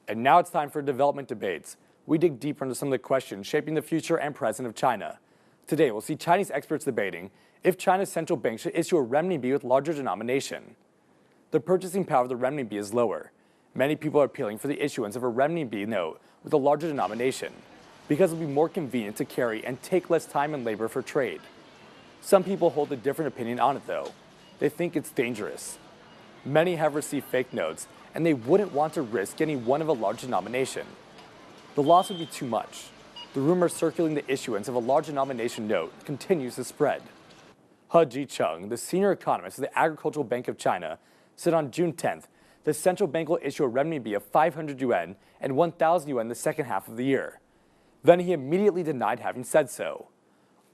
And now it's time for development debates. We dig deeper into some of the questions shaping the future and present of China. Today, we'll see Chinese experts debating if China's central bank should issue a renminbi with larger denomination. The purchasing power of the renminbi is lower. Many people are appealing for the issuance of a renminbi note with a larger denomination because it will be more convenient to carry and take less time and labor for trade. Some people hold a different opinion on it, though. They think it's dangerous. Many have received fake notes, and they wouldn't want to risk getting one of a large denomination. The loss would be too much. The rumor circulating the issuance of a large denomination note continues to spread. He Jicheng, the senior economist of the Agricultural Bank of China, said on June 10th the central bank will issue a renminbi of 500 yuan and 1,000 yuan the second half of the year. Then he immediately denied having said so.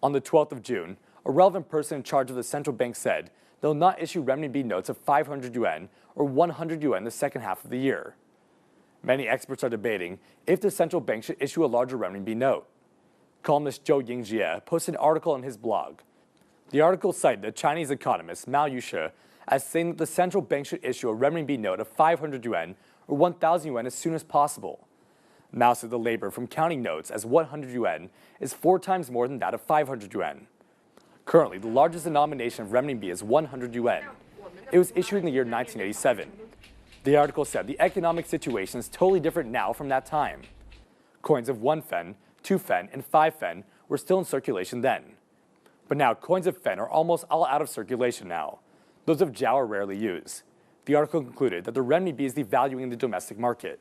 On the 12th of June, a relevant person in charge of the central bank said they'll not issue renminbi notes of 500 yuan or 100 yuan the second half of the year. Many experts are debating if the central bank should issue a larger renminbi note. Columnist Zhou Yingjie posted an article on his blog. The article cited the Chinese economist Mao Yushe as saying that the central bank should issue a renminbi note of 500 yuan or 1,000 yuan as soon as possible. Mao said the labor from counting notes as 100 yuan is 4 times more than that of 500 yuan. Currently, the largest denomination of renminbi is 100 yuan. It was issued in the year 1987. The article said the economic situation is totally different now from that time. Coins of 1 fen, 2 fen, and 5 fen were still in circulation then. But now coins of fen are almost all out of circulation now. Those of jiao are rarely used. The article concluded that the renminbi is devaluing in the domestic market.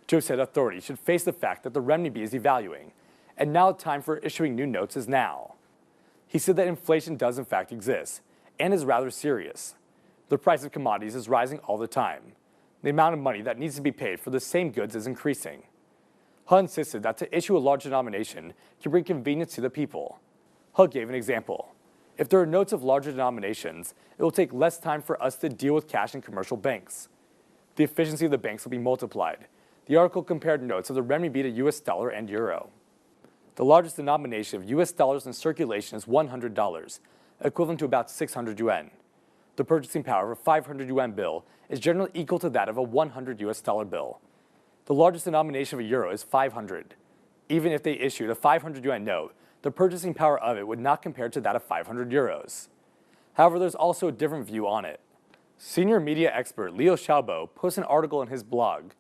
Zhou said authorities should face the fact that the renminbi is devaluing, and now the time for issuing new notes is now. He said that inflation does in fact exist, and is rather serious. The price of commodities is rising all the time. The amount of money that needs to be paid for the same goods is increasing. He insisted that to issue a large denomination can bring convenience to the people. He gave an example. If there are notes of larger denominations, it will take less time for us to deal with cash in commercial banks. The efficiency of the banks will be multiplied. The article compared notes of the renminbi to US dollar and euro. The largest denomination of US dollars in circulation is $100, equivalent to about 600 yuan. The purchasing power of a 500 yuan bill is generally equal to that of a 100 US dollar bill. The largest denomination of a euro is 500. Even if they issued a 500 yuan note, the purchasing power of it would not compare to that of 500 euros. However, there's also a different view on it. Senior media expert Liu Xiaobo posted an article in his blog.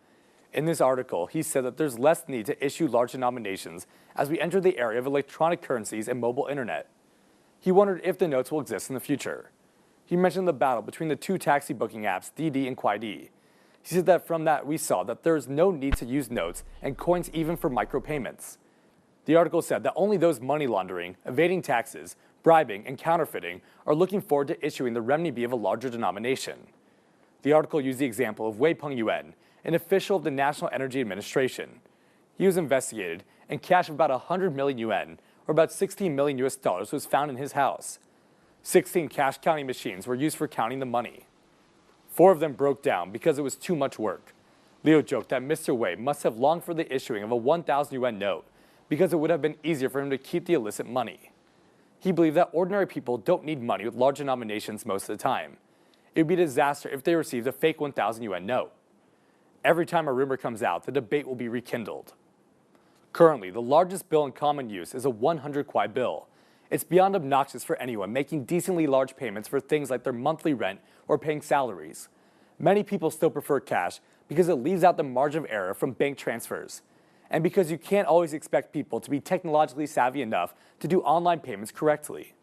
In this article, he said that there's less need to issue large denominations as we enter the era of electronic currencies and mobile internet. He wondered if the notes will exist in the future. He mentioned the battle between the two taxi booking apps, Didi and Kuai. He said that from that we saw that there is no need to use notes and coins even for micropayments. The article said that only those money laundering, evading taxes, bribing, and counterfeiting are looking forward to issuing the renminbi of a larger denomination. The article used the example of Wei Peng Yuan, an official of the National Energy Administration. He was investigated, and cash of about 100 million yuan, or about 16 million US dollars, was found in his house. 16 cash counting machines were used for counting the money. 4 of them broke down because it was too much work. Liu joked that Mr. Wei must have longed for the issuing of a 1,000 yuan note because it would have been easier for him to keep the illicit money. He believed that ordinary people don't need money with large denominations most of the time. It would be a disaster if they received a fake 1,000 yuan note. Every time a rumor comes out, the debate will be rekindled. Currently, the largest bill in common use is a 100 kuai bill. It's beyond obnoxious for anyone making decently large payments for things like their monthly rent or paying salaries. Many people still prefer cash because it leaves out the margin of error from bank transfers, and because you can't always expect people to be technologically savvy enough to do online payments correctly.